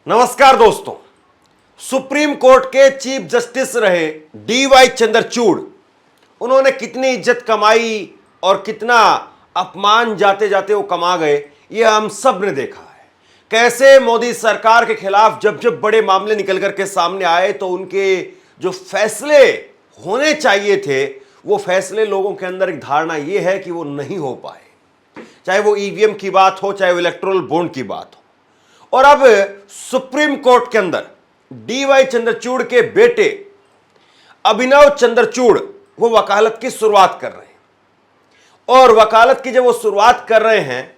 नमस्कार दोस्तों। Supreme court के चीफ जस्टिस रहे DY चंद्रचूड़, उन्होंने कितनी इज्जत कमाई और कितना अपमान जाते जाते वो कमा गए, ये हम सब ने देखा है। कैसे मोदी सरकार के खिलाफ जब जब बड़े मामले निकल करके सामने आए तो उनके जो फैसले होने चाहिए थे वो फैसले लोगों के अंदर एक धारणा ये है कि वो नहीं हो पाए, चाहे वो EVM की बात हो, चाहे वो इलेक्टोरल बॉन्ड की बात हो। और अब सुप्रीम कोर्ट के अंदर DY चंद्रचूड़ के बेटे अभिनव चंद्रचूड़ वो वकालत की शुरुआत कर रहे हैं। और वकालत की जब वो शुरुआत कर रहे हैं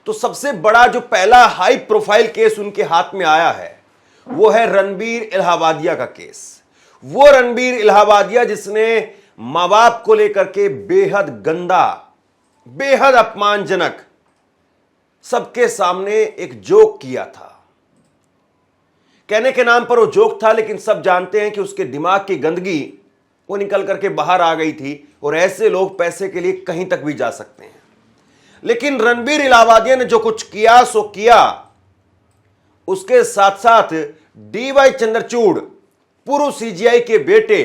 तो सबसे बड़ा जो पहला हाई प्रोफाइल केस उनके हाथ में आया है वो है रणबीर इलाहाबादिया का केस। वो रणबीर इलाहाबादिया जिसने मां बाप को लेकर के बेहद गंदा, बेहद अपमानजनक सबके सामने एक जोक किया था। कहने के नाम पर वो जोक था, लेकिन सब जानते हैं कि उसके दिमाग की गंदगी वो निकल करके बाहर आ गई थी। और ऐसे लोग पैसे के लिए कहीं तक भी जा सकते हैं। लेकिन रणबीर इलाहाबादिया ने जो कुछ किया सो किया। उसके साथ साथ DY चंद्रचूड़, पूर्व CGI के बेटे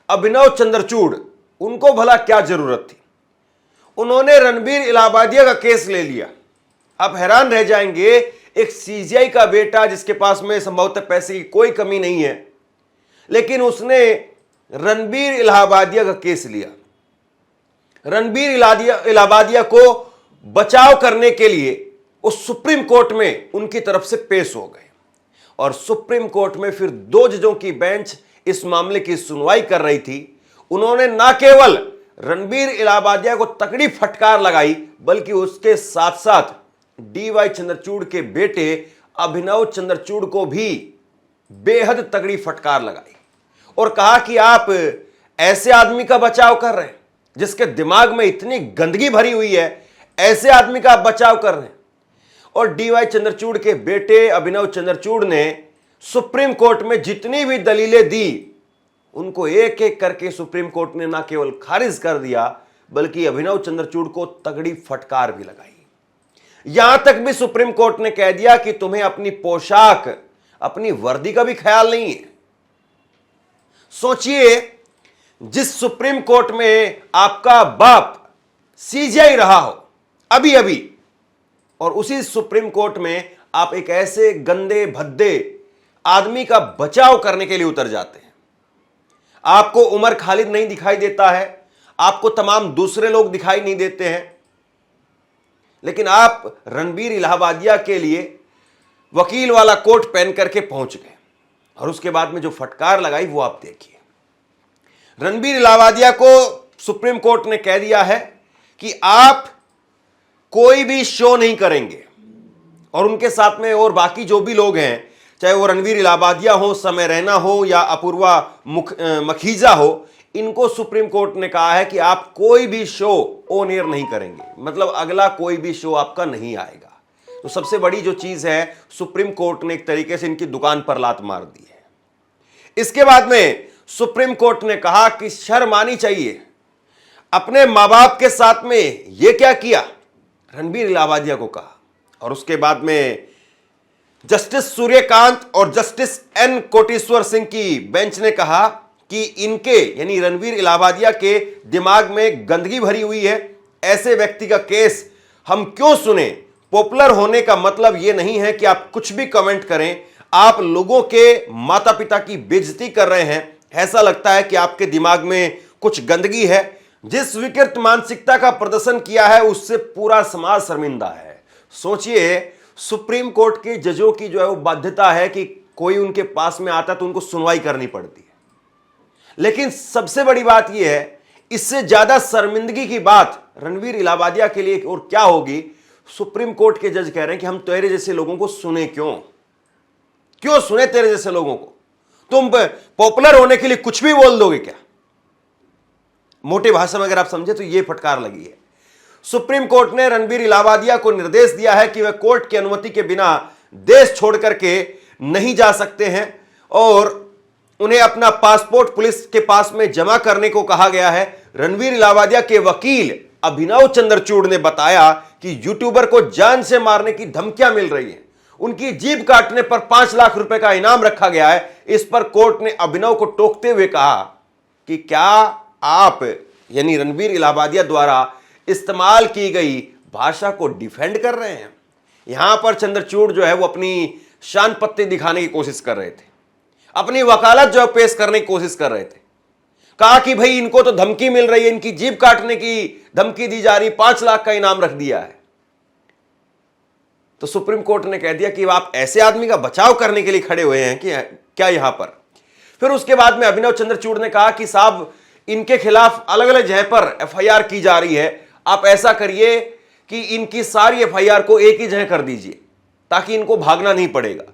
अभिनव चंद्रचूड़, उनको भला क्या जरूरत थी? उन्होंने रणबीर इलाहाबादिया का केस ले लिया। आप हैरान रह जाएंगे, एक CGI का बेटा जिसके पास में संभवतः पैसे की कोई कमी नहीं है, लेकिन उसने रणबीर इलाहाबादिया का केस लिया। रणबीर इलाहाबादिया को बचाव करने के लिए वो सुप्रीम कोर्ट में उनकी तरफ से पेश हो गए। और सुप्रीम कोर्ट में फिर 2 जजों की बेंच इस मामले की सुनवाई कर रही थी। उन्होंने ना केवल रणबीर इलाहाबादिया को तगड़ी फटकार लगाई, बल्कि उसके साथ साथ DY चंद्रचूड़ के बेटे अभिनव चंद्रचूड़ को भी बेहद तगड़ी फटकार लगाई और कहा कि आप ऐसे आदमी का बचाव कर रहे हैं जिसके दिमाग में इतनी गंदगी भरी हुई है, ऐसे आदमी का आप बचाव कर रहे हैं। और DY चंद्रचूड़ के बेटे अभिनव चंद्रचूड़ ने सुप्रीम कोर्ट में जितनी भी दलीलें दी, उनको एक एक करके सुप्रीम कोर्ट ने ना केवल खारिज कर दिया, बल्कि अभिनव चंद्रचूड़ को तगड़ी फटकार भी लगाई। यहां तक भी सुप्रीम कोर्ट ने कह दिया कि तुम्हें अपनी पोशाक, अपनी वर्दी का भी ख्याल नहीं है। सोचिए, जिस सुप्रीम कोर्ट में आपका बाप CGI रहा हो अभी अभी, और उसी सुप्रीम कोर्ट में आप एक ऐसे गंदे भद्दे आदमी का बचाव करने के लिए उतर जाते हैं। आपको उमर खालिद नहीं दिखाई देता है, आपको तमाम दूसरे लोग दिखाई नहीं देते हैं, लेकिन आप रणबीर इलाहाबादिया के लिए वकील वाला कोट पहन करके पहुंच गए। और उसके बाद में जो फटकार लगाई वो आप देखिए। रणबीर इलाहाबादिया को सुप्रीम कोर्ट ने कह दिया है कि आप कोई भी शो नहीं करेंगे। और उनके साथ में और बाकी जो भी लोग हैं, चाहे वो रणबीर इलाहाबादिया हो, समय रैना हो या अपूर्वा मखीजा हो, इनको सुप्रीम कोर्ट ने कहा है कि आप कोई भी शो ऑन एयर नहीं करेंगे। मतलब अगला कोई भी शो आपका नहीं आएगा। तो सबसे बड़ी जो चीज है, सुप्रीम कोर्ट ने एक तरीके से इनकी दुकान पर लात मार दी है। इसके बाद में सुप्रीम कोर्ट ने कहा कि शर्म आनी चाहिए, अपने मां बाप के साथ में यह क्या किया, रणबीर इलाहाबादिया को कहा। और उसके बाद में जस्टिस सूर्यकांत और जस्टिस N कोटेश्वर सिंह की बेंच ने कहा कि इनके यानी रणबीर इलाहाबादिया के दिमाग में गंदगी भरी हुई है, ऐसे व्यक्ति का केस हम क्यों सुने। पॉपुलर होने का मतलब यह नहीं है कि आप कुछ भी कमेंट करें। आप लोगों के माता पिता की बेइज्जती कर रहे हैं, ऐसा लगता है कि आपके दिमाग में कुछ गंदगी है। जिस विकृत मानसिकता का प्रदर्शन किया है उससे पूरा समाज शर्मिंदा है। सोचिए, सुप्रीम कोर्ट के जजों की जो है वो बाध्यता है कि कोई उनके पास में आता तो उनको सुनवाई करनी पड़ती है। लेकिन सबसे बड़ी बात यह है, इससे ज्यादा शर्मिंदगी की बात रणबीर इलाहाबादिया के लिए और क्या होगी। सुप्रीम कोर्ट के जज कह रहे हैं कि हम तेरे जैसे लोगों को सुने क्यों सुने तेरे जैसे लोगों को? तुम पॉपुलर होने के लिए कुछ भी बोल दोगे क्या? मोटे भाषा में अगर आप समझे तो यह फटकार लगी है। सुप्रीम कोर्ट ने रणबीर इलाहाबादिया को निर्देश दिया है कि वह कोर्ट की अनुमति के बिना देश छोड़ करके नहीं जा सकते हैं और उन्हें अपना पासपोर्ट पुलिस के पास में जमा करने को कहा गया है। रणबीर इलाहाबादिया के वकील अभिनव चंद्रचूड़ ने बताया कि यूट्यूबर को जान से मारने की धमकियां मिल रही हैं। उनकी जीभ काटने पर 5 लाख रुपए का इनाम रखा गया है। इस पर कोर्ट ने अभिनव को टोकते हुए कहा कि क्या आप यानी रणबीर इलाहाबादिया द्वारा इस्तेमाल की गई भाषा को डिफेंड कर रहे हैं। यहां पर चंद्रचूड़ जो है वो अपनी शान पत्ती दिखाने की कोशिश कर रहे थे, अपनी वकालत जो पेश करने की कोशिश कर रहे थे। कहा कि भाई इनको तो धमकी मिल रही है, इनकी जीभ काटने की धमकी दी जा रही, 5 लाख का इनाम रख दिया है। तो सुप्रीम कोर्ट ने कह दिया कि आप ऐसे आदमी का बचाव करने के लिए खड़े हुए हैं कि क्या यहां पर। फिर उसके बाद में अभिनव चंद्रचूड़ ने कहा कि साहब इनके खिलाफ अलग अलग जगह पर एफआईआर की जा रही है, आप ऐसा करिए कि इनकी सारी एफआईआर को एक ही जगह कर दीजिए ताकि इनको भागना नहीं पड़ेगा।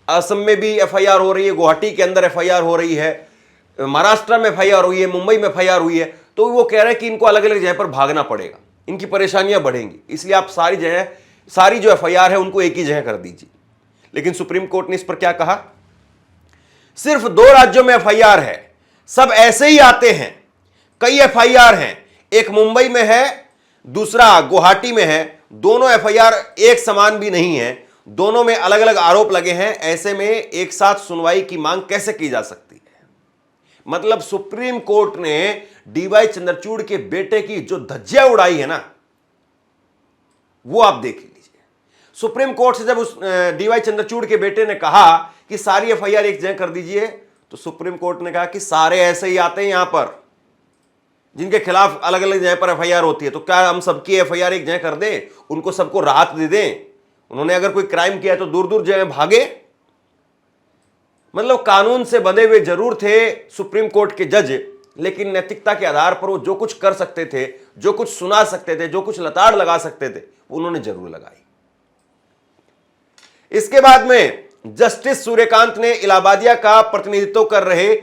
असम में भी एफआईआर हो रही है, गुवाहाटी के अंदर एफआईआर हो रही है, महाराष्ट्र में एफआईआर हुई है, मुंबई में एफआईआर हुई है। तो वो कह रहे हैं कि इनको अलग अलग जगह पर भागना पड़ेगा, इनकी परेशानियां बढ़ेंगी, इसलिए आप सारी जो एफआईआर है उनको एक ही जगह कर दीजिए। लेकिन सुप्रीम कोर्ट ने इस पर क्या कहा, सिर्फ 2 राज्यों में एफआईआर है, सब ऐसे ही आते हैं। कई एफआईआर हैं, एक मुंबई में है, दूसरा गुवाहाटी में है, दोनों एफआईआर एक समान भी नहीं है, दोनों में अलग अलग आरोप लगे हैं। ऐसे में एक साथ सुनवाई की मांग कैसे की जा सकती है। मतलब सुप्रीम कोर्ट ने डीवाई चंद्रचूड़ के बेटे की जो धज्जियां उड़ाई है ना, वो आप देख लीजिए। सुप्रीम कोर्ट से जब उस डीवाई चंद्रचूड़ के बेटे ने कहा कि सारी एफआईआर एक जगह कर दीजिए, तो सुप्रीम कोर्ट ने कहा कि सारे ऐसे ही आते हैं यहां पर जिनके खिलाफ अलग अलग जगह पर एफआईआर होती है, तो क्या हम सबकी एफआईआर एक जगह कर दें, उनको सबको राहत दे दें। उन्होंने अगर कोई क्राइम किया है तो दूर दूर जगह भागे। मतलब कानून से बंधे हुए जरूर थे सुप्रीम कोर्ट के जज, लेकिन नैतिकता के आधार पर वो जो कुछ कर सकते थे, जो कुछ सुना सकते थे, जो कुछ लताड़ लगा सकते थे, उन्होंने जरूर लगाई। इसके बाद में जस्टिस सूर्यकांत ने इलाहाबादिया का प्रतिनिधित्व कर रहे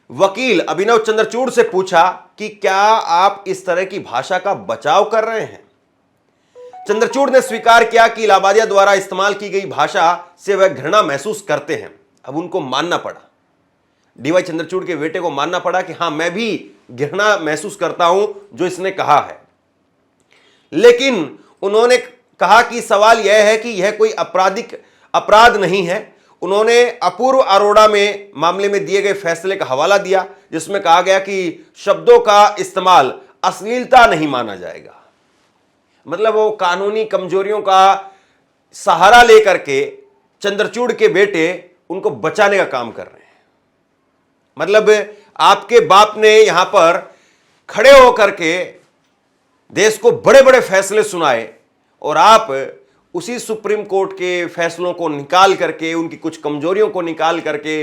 वकील अभिनव चंद्रचूड़ से पूछा कि क्या आप इस तरह की भाषा का बचाव कर रहे हैं। चंद्रचूड़ ने स्वीकार किया कि इलाहाबादिया द्वारा इस्तेमाल की गई भाषा से वह घृणा महसूस करते हैं। अब उनको मानना पड़ा, डीवाई चंद्रचूड़ के बेटे को मानना पड़ा कि हां मैं भी घृणा महसूस करता हूं जो इसने कहा है। लेकिन उन्होंने कहा कि सवाल यह है कि यह कोई अपराध नहीं है। उन्होंने अपूर्व अरोड़ा में मामले में दिए गए फैसले का हवाला दिया, जिसमें कहा गया कि शब्दों का इस्तेमाल अश्लीलता नहीं माना जाएगा। मतलब वो कानूनी कमजोरियों का सहारा लेकर के चंद्रचूड़ के बेटे उनको बचाने का काम कर रहे हैं। मतलब आपके बाप ने यहां पर खड़े होकर के देश को बड़े बड़े फैसले सुनाए और आप उसी सुप्रीम कोर्ट के फैसलों को निकाल करके, उनकी कुछ कमजोरियों को निकाल करके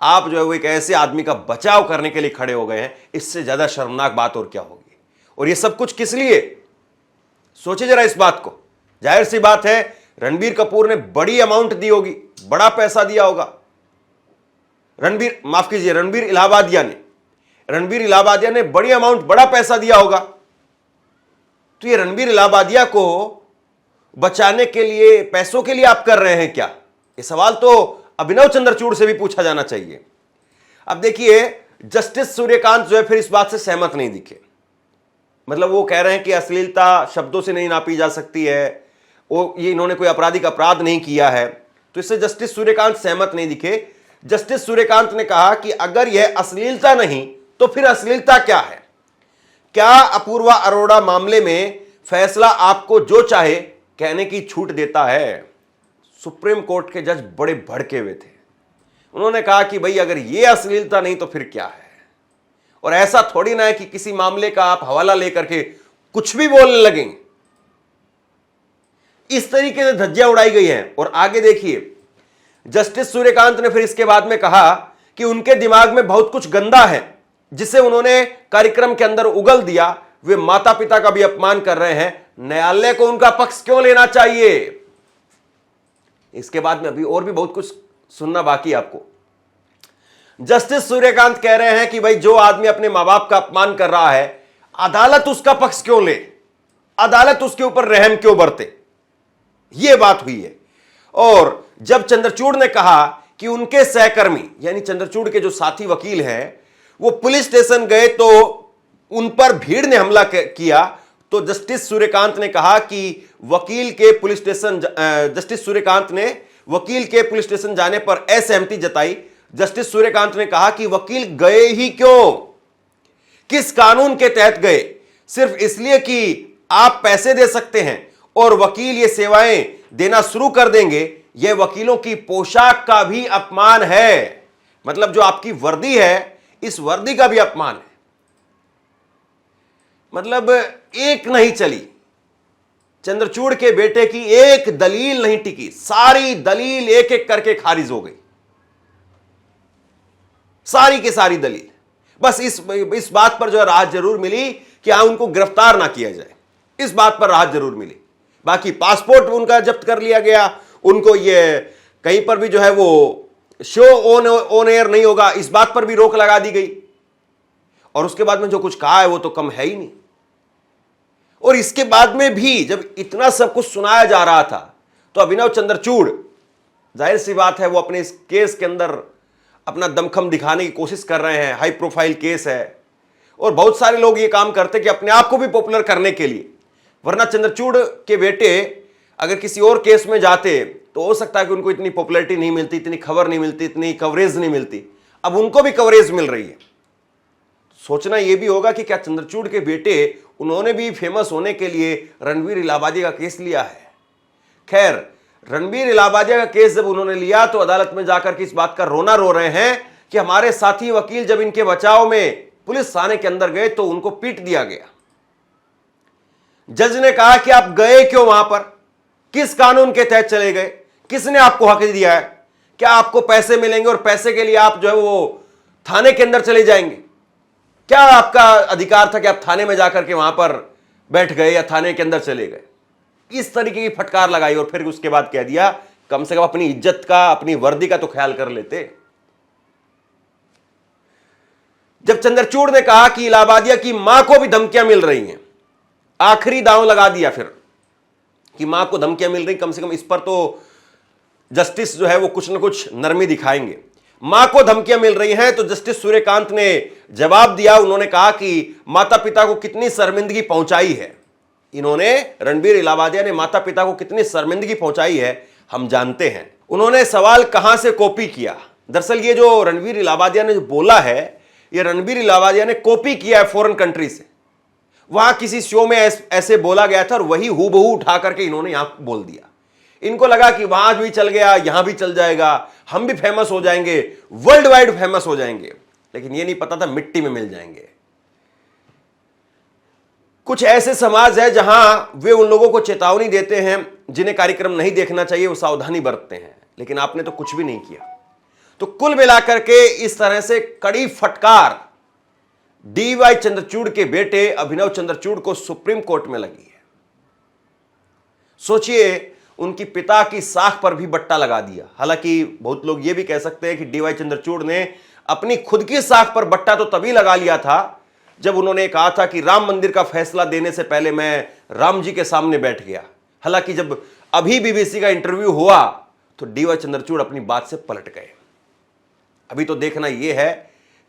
आप जो है वो एक ऐसे आदमी का बचाव करने के लिए खड़े हो गए हैं। इससे ज्यादा शर्मनाक बात और क्या होगी। और ये सब कुछ किस लिए, सोचे जरा इस बात को। जाहिर सी बात है रणबीर कपूर ने बड़ी अमाउंट दी होगी, बड़ा पैसा दिया होगा। रणबीर इलाहाबादिया ने बड़ी अमाउंट, बड़ा पैसा दिया होगा। तो ये रणबीर इलाहाबादिया को बचाने के लिए, पैसों के लिए आप कर रहे हैं क्या? ये सवाल तो अभिनव चंद्रचूड़ से भी पूछा जाना चाहिए। अब देखिए जस्टिस सूर्यकांत जो है फिर इस बात से सहमत नहीं दिखे। मतलब वो कह रहे हैं कि अश्लीलता शब्दों से नहीं नापी जा सकती है, वो ये इन्होंने कोई आपराधिक अपराध नहीं किया है, तो इससे जस्टिस सूर्यकांत सहमत नहीं दिखे। जस्टिस सूर्यकांत ने कहा कि अगर यह अश्लीलता नहीं तो फिर अश्लीलता क्या है? क्या अपूर्वा अरोड़ा मामले में फैसला आपको जो चाहे कहने की छूट देता है? सुप्रीम कोर्ट के जज बड़े भड़के हुए थे। उन्होंने कहा कि भाई अगर यह अश्लीलता नहीं तो फिर क्या है। और ऐसा थोड़ी ना है कि किसी मामले का आप हवाला लेकर के कुछ भी बोलने लगेंगे। इस तरीके से धज्जियां उड़ाई गई हैं। और आगे देखिए जस्टिस सूर्यकांत ने फिर इसके बाद में कहा कि उनके दिमाग में बहुत कुछ गंदा है जिसे उन्होंने कार्यक्रम के अंदर उगल दिया। वे माता पिता का भी अपमान कर रहे हैं, न्यायालय को उनका पक्ष क्यों लेना चाहिए? इसके बाद में अभी और भी बहुत कुछ सुनना बाकी आपको। जस्टिस सूर्यकांत कह रहे हैं कि भाई जो आदमी अपने मां बाप का अपमान कर रहा है, अदालत उसका पक्ष क्यों ले, अदालत उसके ऊपर रहम क्यों बरते? यह बात हुई है। और जब चंद्रचूड़ ने कहा कि उनके सहकर्मी यानी चंद्रचूड़ के जो साथी वकील हैं वो पुलिस स्टेशन गए तो उन पर भीड़ ने हमला किया, तो जस्टिस सूर्यकांत ने कहा कि जस्टिस सूर्यकांत ने वकील के पुलिस स्टेशन जाने पर असहमति जताई। जस्टिस सूर्यकांत ने कहा कि वकील गए ही क्यों, किस कानून के तहत गए? सिर्फ इसलिए कि आप पैसे दे सकते हैं और वकील ये सेवाएं देना शुरू कर देंगे, यह वकीलों की पोशाक का भी अपमान है। मतलब जो आपकी वर्दी है, इस वर्दी का भी अपमान है। मतलब एक नहीं चली, चंद्रचूड़ के बेटे की एक दलील नहीं टिकी, सारी दलील एक एक करके खारिज हो गई, सारी की सारी दलील। बस इस बात पर जो है राहत जरूर मिली कि उनको गिरफ्तार ना किया जाए, इस बात पर राहत जरूर मिली। बाकी पासपोर्ट उनका जब्त कर लिया गया, उनको ये कहीं पर भी जो है वो शो ऑन एयर नहीं होगा, इस बात पर भी रोक लगा दी गई। और उसके बाद में जो कुछ कहा है वो तो कम है ही नहीं। और इसके बाद में भी जब इतना सब कुछ सुनाया जा रहा था तो अभिनव चंद्रचूड़, जाहिर सी बात है, वो अपने इस केस के अंदर अपना दमखम दिखाने की कोशिश कर रहे हैं। हाई प्रोफाइल केस है और बहुत सारे लोग ये काम करते कि अपने आप को भी पॉपुलर करने के लिए, वरना चंद्रचूड़ के बेटे अगर किसी और केस में जाते तो हो सकता है कि उनको इतनी पॉपुलैरिटी नहीं मिलती, इतनी खबर नहीं मिलती, इतनी कवरेज नहीं मिलती। अब उनको भी कवरेज मिल रही है। सोचना यह भी होगा कि क्या चंद्रचूड़ के बेटे, उन्होंने भी फेमस होने के लिए रणवीर इलाहाबादिया का केस लिया है। खैर, रणवीर इलाहाबादिया का केस जब उन्होंने लिया तो अदालत में जाकर के इस बात का रोना रो रहे हैं कि हमारे साथी वकील जब इनके बचाव में पुलिस थाने के अंदर गए तो उनको पीट दिया गया। जज ने कहा कि आप गए क्यों वहां पर, किस कानून के तहत चले गए, किसने आपको हक दिया है? क्या आपको पैसे मिलेंगे और पैसे के लिए आप जो है वो थाने के अंदर चले जाएंगे? क्या आपका अधिकार था कि आप थाने में जाकर के वहां पर बैठ गए या थाने के अंदर चले गए? इस तरीके की फटकार लगाई और फिर उसके बाद कह दिया कम से कम अपनी इज्जत का, अपनी वर्दी का तो ख्याल कर लेते। जब चंद्रचूड़ ने कहा कि इलाहाबादिया की मां को भी धमकियां मिल रही हैं, आखिरी दांव लगा दिया फिर कि मां को धमकियां मिल रही, कम से कम इस पर तो जस्टिस जो है वो कुछ ना कुछ नरमी दिखाएंगे। मां को धमकियां मिल रही हैं तो जस्टिस सूर्यकांत ने जवाब दिया। उन्होंने कहा कि माता पिता को कितनी शर्मिंदगी पहुंचाई है, इन्होंने, रणवीर इलाहाबादिया ने माता पिता को कितनी शर्मिंदगी पहुंचाई है हम जानते हैं। उन्होंने सवाल कहां से कॉपी किया? दरअसल ये जो रणवीर इलाहाबादिया ने जो बोला है, ये रणवीर इलाहाबादिया ने कॉपी किया है फॉरेन कंट्री से। वहां किसी शो में ऐसे बोला गया था और वही हूबहू उठा करके इन्होंने यहां बोल दिया। इनको लगा कि वहां भी चल गया, यहां भी चल जाएगा, हम भी फेमस हो जाएंगे, वर्ल्ड वाइड फेमस हो जाएंगे। लेकिन यह नहीं पता था मिट्टी में मिल जाएंगे। कुछ ऐसे समाज है जहां वे उन लोगों को चेतावनी देते हैं जिन्हें कार्यक्रम नहीं देखना चाहिए, वो सावधानी बरतते हैं, लेकिन आपने तो कुछ भी नहीं किया। तो कुल मिलाकर के इस तरह से कड़ी फटकार डीवाई चंद्रचूड़ के बेटे अभिनव चंद्रचूड़ को सुप्रीम कोर्ट में लगी है। सोचिए, उनकी पिता की साख पर भी बट्टा लगा दिया। हालांकि बहुत लोग यह भी कह सकते हैं कि डीवाई चंद्रचूड़ ने अपनी खुद की साख पर बट्टा तो तभी लगा लिया था जब उन्होंने कहा था कि राम मंदिर का फैसला देने से पहले मैं राम जी के सामने बैठ गया। हालांकि जब अभी बीबीसी का इंटरव्यू हुआ तो डीवाई चंद्रचूड़ अपनी बात से पलट गए। अभी तो देखना यह है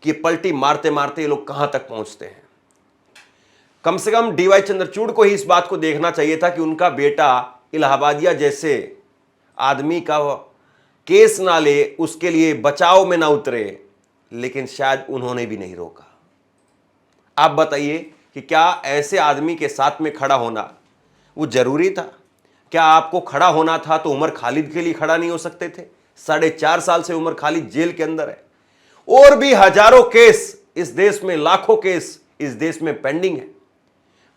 कि पलटी मारते मारते ये लोग कहां तक पहुंचते हैं। कम से कम डीवाई चंद्रचूड़ को ही इस बात को देखना चाहिए था कि उनका बेटा इलाहाबादिया जैसे आदमी का केस ना ले, उसके लिए बचाव में ना उतरे, लेकिन शायद उन्होंने भी नहीं रोका। आप बताइए कि क्या ऐसे आदमी के साथ में खड़ा होना वो जरूरी था? क्या आपको खड़ा होना था तो उमर खालिद के लिए खड़ा नहीं हो सकते थे? 4.5 साल से उमर खालिद जेल के अंदर है। और भी हजारों केस इस देश में, लाखों केस इस देश में पेंडिंग है।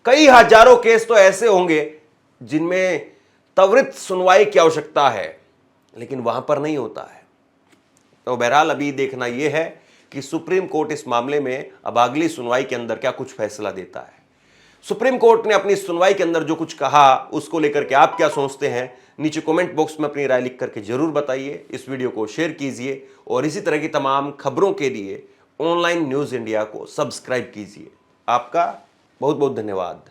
कई हजारों केस तो ऐसे होंगे जिनमें त्वरित सुनवाई की आवश्यकता है, लेकिन वहां पर नहीं होता है। तो बहरहाल अभी देखना यह है कि सुप्रीम कोर्ट इस मामले में अब अगली सुनवाई के अंदर क्या कुछ फैसला देता है। सुप्रीम कोर्ट ने अपनी सुनवाई के अंदर जो कुछ कहा उसको लेकर के आप क्या सोचते हैं, नीचे कमेंट बॉक्स में अपनी राय लिख करके जरूर बताइए। इस वीडियो को शेयर कीजिए और इसी तरह की तमाम खबरों के लिए ऑनलाइन न्यूज़ इंडिया को सब्सक्राइब कीजिए। आपका बहुत बहुत धन्यवाद।